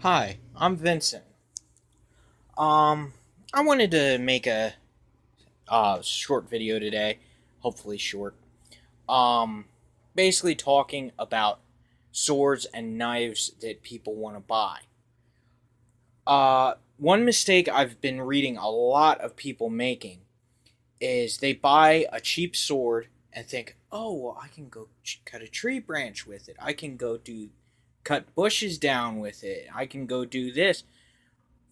Hi, I'm Vincent. Um, I wanted to make a short video today, hopefully short. Um, Basically talking about swords and knives that people want to buy. One mistake I've been reading a lot of people making is they buy a cheap sword and think, "Oh, well, I can go cut a tree branch with it. I can go do cut bushes down with it. I can go do this."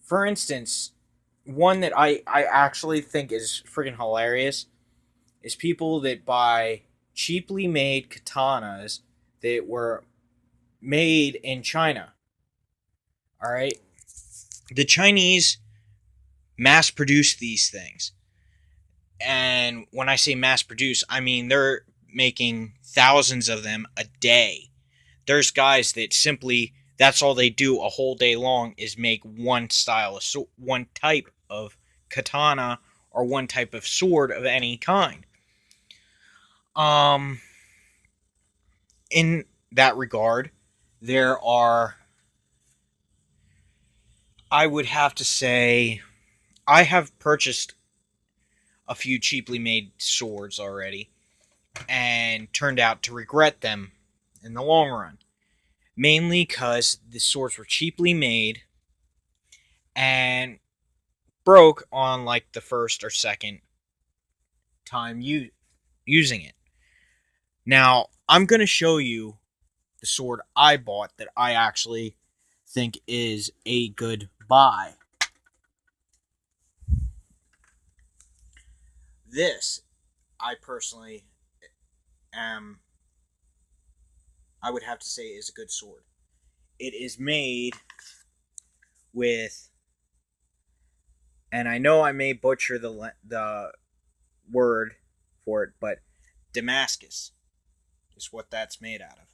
For instance, one that I actually think is freaking hilarious is people that buy cheaply made katanas that were made in China. All right. The Chinese mass produce these things. And when I say mass produce, I mean they're making thousands of them a day. There's guys that simply that's all they do a whole day long is make one style of one type of katana or one type of sword of any kind. Um, in that regard, there are, I would have to say, I have purchased a few cheaply made swords already and turned out to regret them in the long run. Mainly because the swords were cheaply made and broke on like the first or second time using it. Now, I'm going to show you the sword I bought that I actually think is a good buy. This, I personally am, I would have to say, is a good sword. It is made with, and I know I may butcher the word for it, but Damascus is what that's made out of.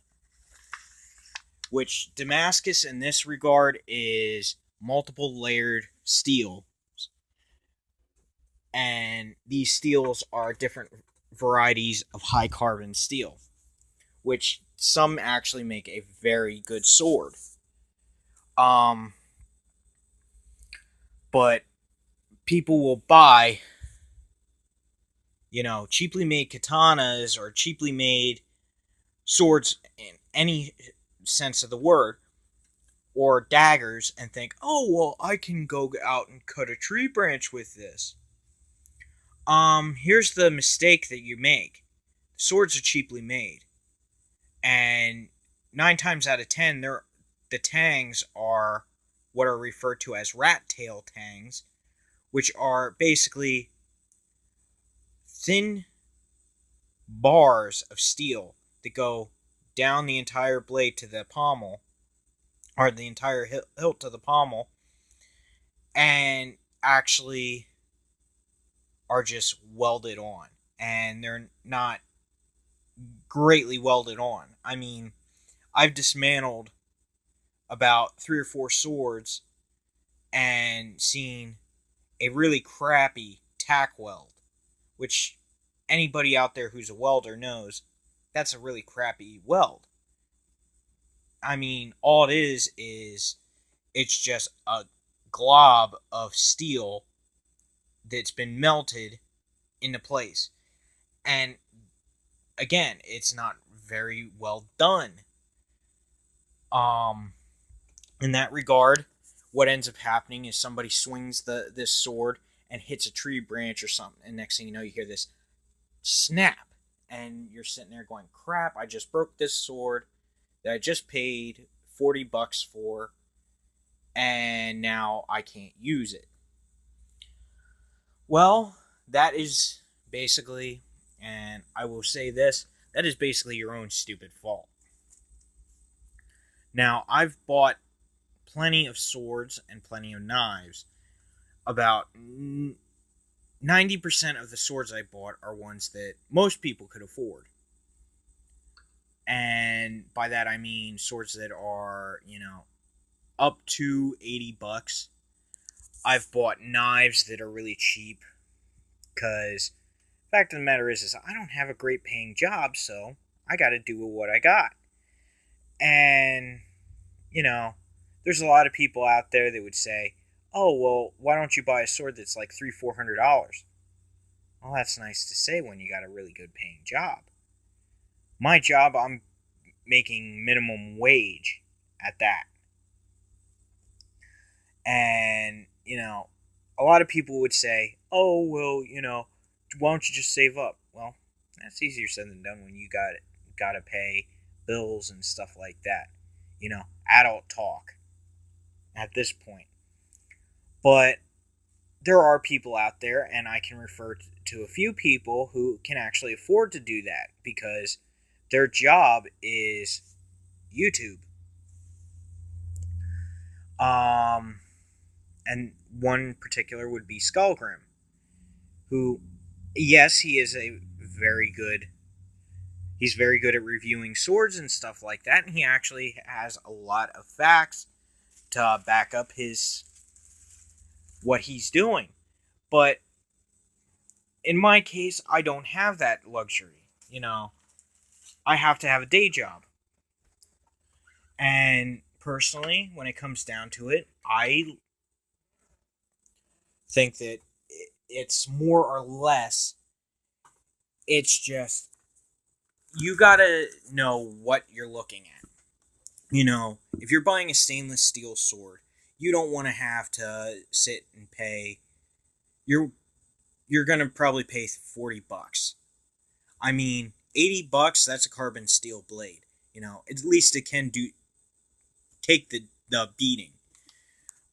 Which Damascus in this regard is multiple layered steel, and these steels are different varieties of high carbon steel, which some actually make a very good sword. Um, but people will buy, cheaply made katanas or cheaply made swords in any sense of the word, or daggers, and think, "Oh, well, I can go out and cut a tree branch with this." Here's the mistake that you make. Swords are cheaply made, and 9 times out of 10, the tangs are what are referred to as rat tail tangs, which are basically thin bars of steel that go down the entire blade to the pommel, or the entire hilt to the pommel, and actually are just welded on. And they're not greatly welded on. I mean, I've dismantled about 3 or 4 swords and seen a really crappy tack weld, which anybody out there who's a welder knows that's a really crappy weld. I mean, all it is it's just a glob of steel that's been melted into place. And again, it's not very well done. Um in that regard, what ends up happening is somebody swings this sword and hits a tree branch or something, and next thing you know, you hear this snap, and you're sitting there going, "Crap! I just broke this sword that I just paid $40 for, and now I can't use it." Well, that is basically, and I will say this, that is basically your own stupid fault. Now, I've bought plenty of swords and plenty of knives. About 90% of the swords I bought are ones that most people could afford. And by that I mean swords that are, up to $80. I've bought knives that are really cheap because the fact of the matter is I don't have a great paying job, so I got to do with what I got. And, you know, There's a lot of people out there that would say, "Oh, well, why don't you buy a sword that's like $300-400?" Well, that's nice to say when you got a really good paying job. My job, I'm making minimum wage at that. And, a lot of people would say, "Oh, well, why don't you just save up?" Well, that's easier said than done when you got to pay bills and stuff like that. Adult talk at this point. But there are people out there, and I can refer to a few people who can actually afford to do that because their job is YouTube. And one particular would be Skullgrim, who, yes, he's very good at reviewing swords and stuff like that, and he actually has a lot of facts to back up what he's doing. But in my case, I don't have that luxury. I have to have a day job. And personally, when it comes down to it, I think that it's more or less, it's just, you gotta know what you're looking at. If you're buying a stainless steel sword, you don't want to have to sit and pay. You're gonna probably pay $40. I mean, $80, that's a carbon steel blade. At least it can take the beating.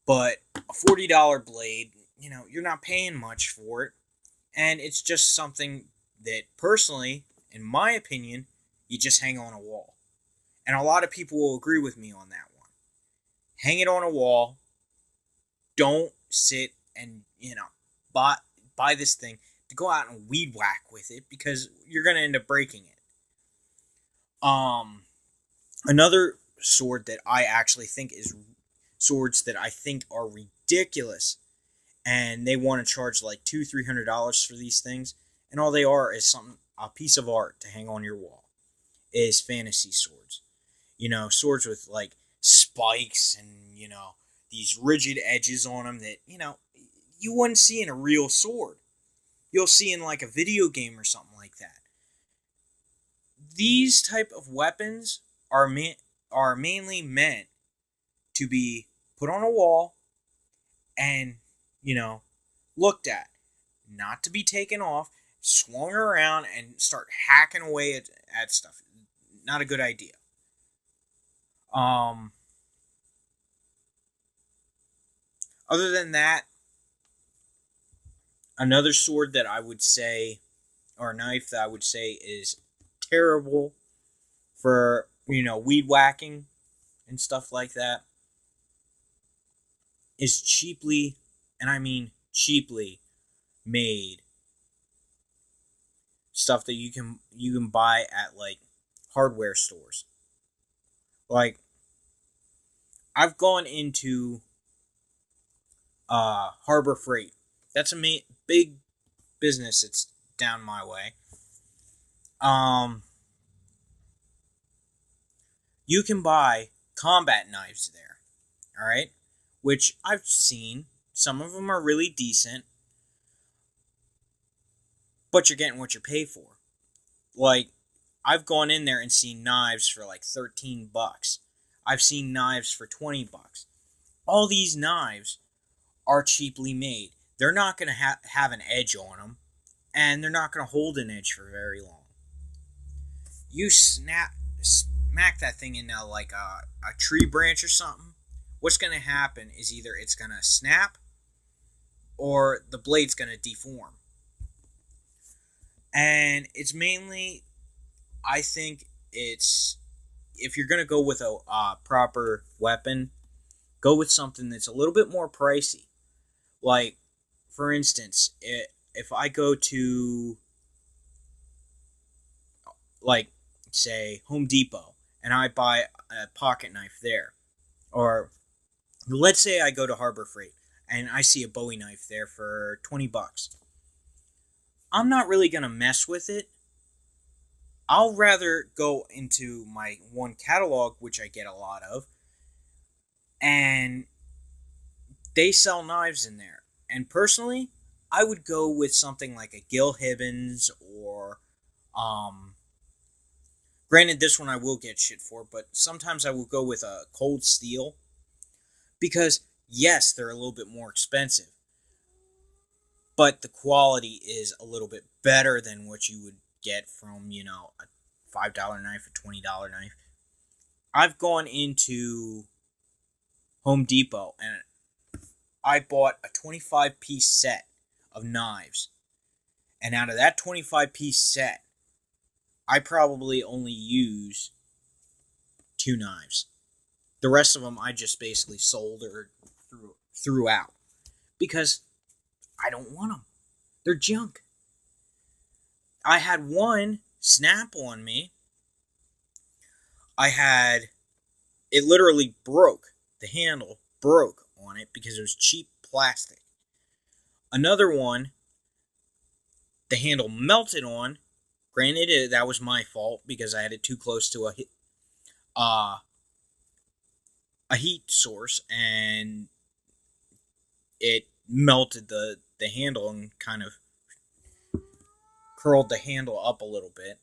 But a $40 blade, you're not paying much for it. And it's just something that, personally, in my opinion, you just hang on a wall. And a lot of people will agree with me on that one. Hang it on a wall. Don't sit and, buy this thing to go out and weed whack with it, because you're going to end up breaking it. Another sword that I actually think is swords that I think are ridiculous, and they want to charge like $200-300 for these things, and all they are is a piece of art to hang on your wall, is fantasy swords. Swords with like spikes and, these rigid edges on them that, you wouldn't see in a real sword. You'll see in like a video game or something like that. These type of weapons are mainly meant to be put on a wall and, looked at, not to be taken off, swung around and start hacking away at stuff. Not a good idea. Other than that, another sword that I would say, or knife that I would say is terrible for, weed whacking and stuff like that, is cheaply, and I mean cheaply, made stuff that you can buy at like hardware stores. Like, I've gone into Harbor Freight. That's a big business. It's down my way. You can buy combat knives there. All right, which I've seen. Some of them are really decent, but you're getting what you pay for. Like, I've gone in there and seen knives for like $13. I've seen knives for $20. All these knives are cheaply made. They're not going to have an edge on them, and they're not going to hold an edge for very long. You smack that thing into like a tree branch or something, what's going to happen is either it's going to snap or the blade's going to deform. And it's mainly, I think it's, if you're going to go with a proper weapon, go with something that's a little bit more pricey. Like, for instance, if I go to, like, say, Home Depot, and I buy a pocket knife there, or let's say I go to Harbor Freight, and I see a Bowie knife there for $20. I'm not really going to mess with it. I'll rather go into my one catalog, which I get a lot of, and they sell knives in there. And personally, I would go with something like a Gil Hibbins or, um, granted, this one I will get shit for, but sometimes I will go with a Cold Steel because, yes, they're a little bit more expensive, but the quality is a little bit better than what you would get from, a $5 knife, a $20 knife. I've gone into Home Depot and I bought a 25-piece set of knives. And out of that 25-piece set, I probably only use two knives. The rest of them I just basically sold or threw out because I don't want them. They're junk. I had one snap on me. It literally broke. The handle broke on it because it was cheap plastic. Another one, the handle melted on. Granted, that was my fault because I had it too close to a heat source and it melted the handle and kind of curled the handle up a little bit.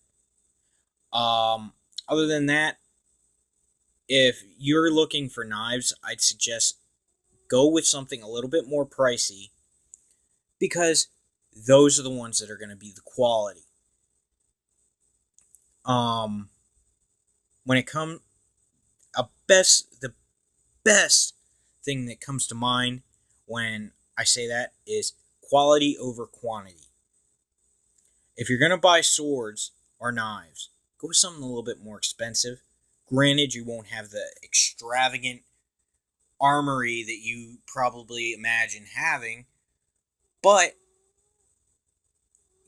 Other than that, if you're looking for knives, I'd suggest go with something a little bit more pricey because those are the ones that are going to be the quality. When it comes the best thing that comes to mind when I say that is quality over quantity. If you're going to buy swords or knives, go with something a little bit more expensive. Granted, you won't have the extravagant armory that you probably imagine having, but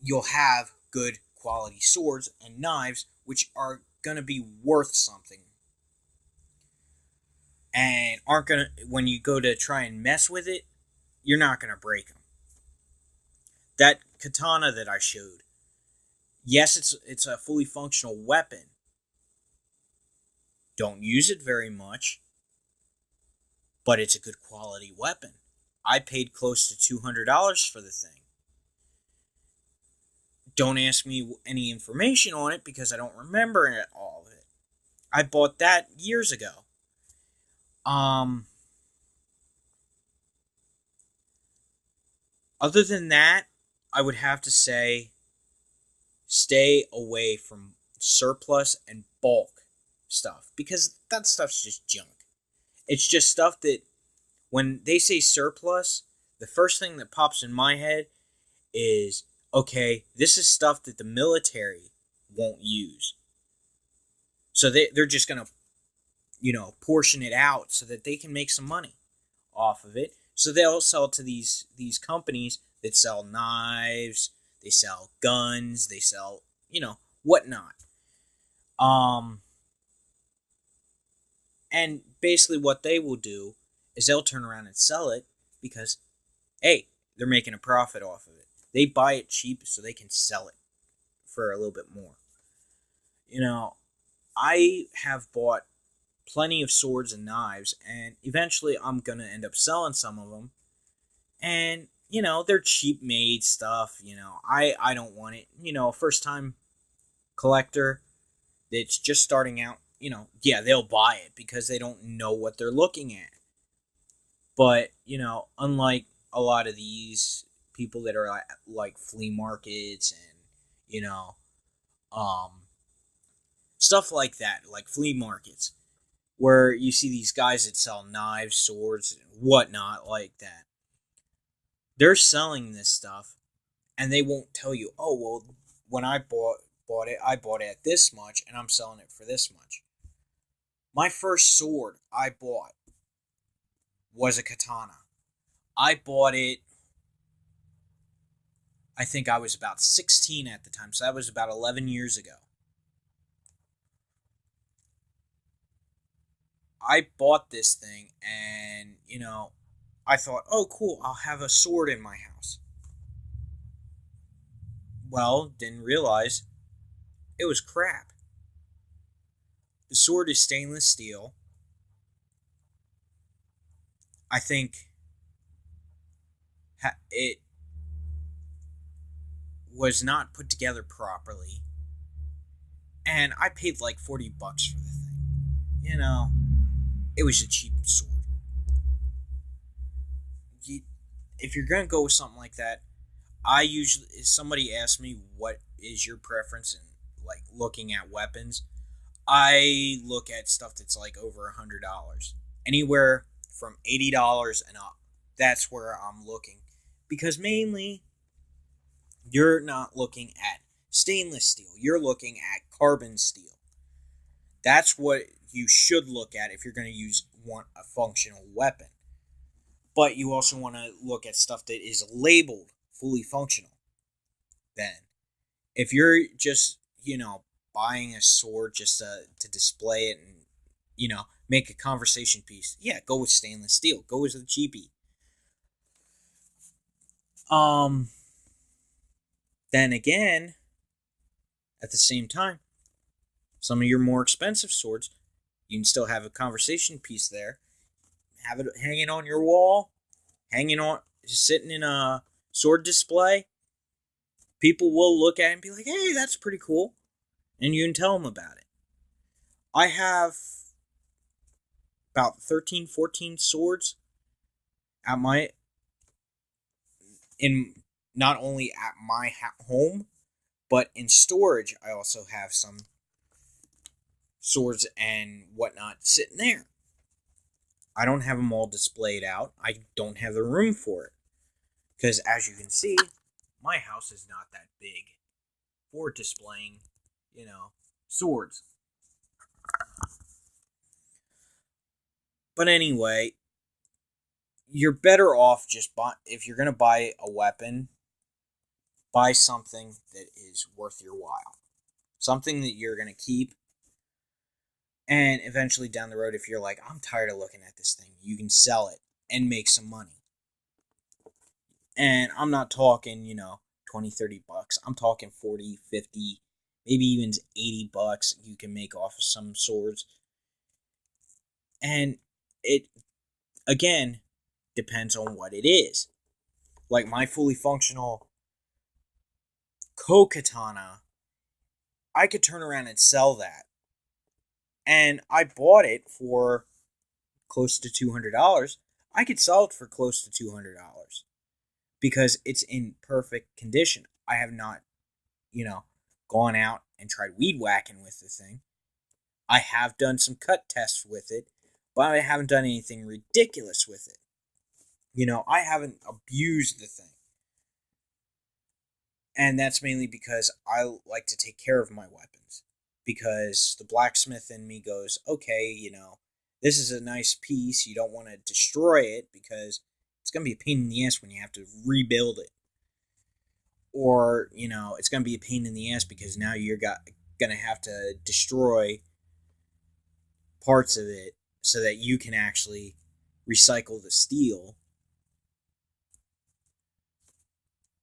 you'll have good quality swords and knives which are going to be worth something and aren't going to, when you go to try and mess with it, you're not going to break them. That katana that I showed, yes, it's a fully functional weapon. Don't use it very much, but it's a good quality weapon. I paid close to $200 for the thing. Don't ask me any information on it because I don't remember all of it. I bought that years ago. Other than that, I would have to say stay away from surplus and bulk stuff because that stuff's just junk. It's just stuff that when they say surplus, the first thing that pops in my head is, okay, this is stuff that the military won't use. So they're just going to, portion it out so that they can make some money off of it. So they'll sell to these companies that sell knives, they sell guns, they sell, whatnot. And basically what they will do is they'll turn around and sell it because, hey, they're making a profit off of it. They buy it cheap so they can sell it for a little bit more. I have bought plenty of swords and knives, and eventually I'm going to end up selling some of them. And, they're cheap made stuff. I don't want it. First time collector that's just starting out, yeah, they'll buy it because they don't know what they're looking at. But, unlike a lot of these people that are like flea markets and, stuff like that, like flea markets, where you see these guys that sell knives, swords, and whatnot like that. They're selling this stuff, and they won't tell you, oh, well, when I bought it, I bought it at this much, and I'm selling it for this much. My first sword I bought was a katana. I bought it, I think I was about 16 at the time, so that was about 11 years ago. I bought this thing, and, I thought, oh, cool, I'll have a sword in my house. Well, didn't realize it was crap. The sword is stainless steel. I think it was not put together properly, and I paid like $40 for the thing. You know, it was a cheap sword. You, if you're gonna go with something like that, I usually, if somebody asks me what is your preference in like looking at weapons, I look at stuff that's like over $100, anywhere from $80 and up. That's where I'm looking, because mainly you're not looking at stainless steel. You're looking at carbon steel. That's what you should look at if you're going to want a functional weapon. But you also want to look at stuff that is labeled fully functional. Then, if you're just, buying a sword just to display it and, make a conversation piece, yeah, go with stainless steel. Go with the cheapie. Then again, at the same time, some of your more expensive swords, you can still have a conversation piece there. Have it hanging on your wall, just sitting in a sword display. People will look at it and be like, hey, that's pretty cool. And you can tell them about it. I have about 13, 14 swords at not only at my home, but in storage. I also have some swords and whatnot sitting there. I don't have them all displayed out. I don't have the room for it. Because as you can see, my house is not that big for displaying, swords. But anyway, you're better off if you're going to buy a weapon, buy something that is worth your while. Something that you're going to keep. And eventually down the road, if you're like, I'm tired of looking at this thing, you can sell it and make some money. And I'm not talking, $20, $30. I'm talking $40, $50, maybe even $80 you can make off of some swords. And it, again, depends on what it is. Like my fully functional Kokatana, I could turn around and sell that. And I bought it for close to $200. I could sell it for close to $200 because it's in perfect condition. I have not, gone out and tried weed whacking with the thing. I have done some cut tests with it, but I haven't done anything ridiculous with it. I haven't abused the thing. And that's mainly because I like to take care of my weapons. Because the blacksmith in me goes, okay, this is a nice piece. You don't want to destroy it because it's going to be a pain in the ass when you have to rebuild it. Or, it's going to be a pain in the ass because now you're going to have to destroy parts of it so that you can actually recycle the steel.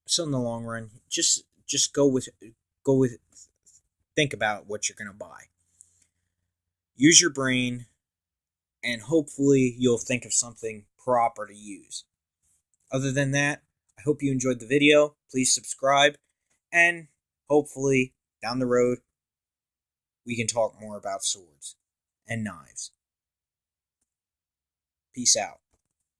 So in the long run, just go with think about what you're going to buy. Use your brain, and hopefully you'll think of something proper to use. Other than that, I hope you enjoyed the video. Please subscribe, and hopefully down the road we can talk more about swords and knives. Peace out.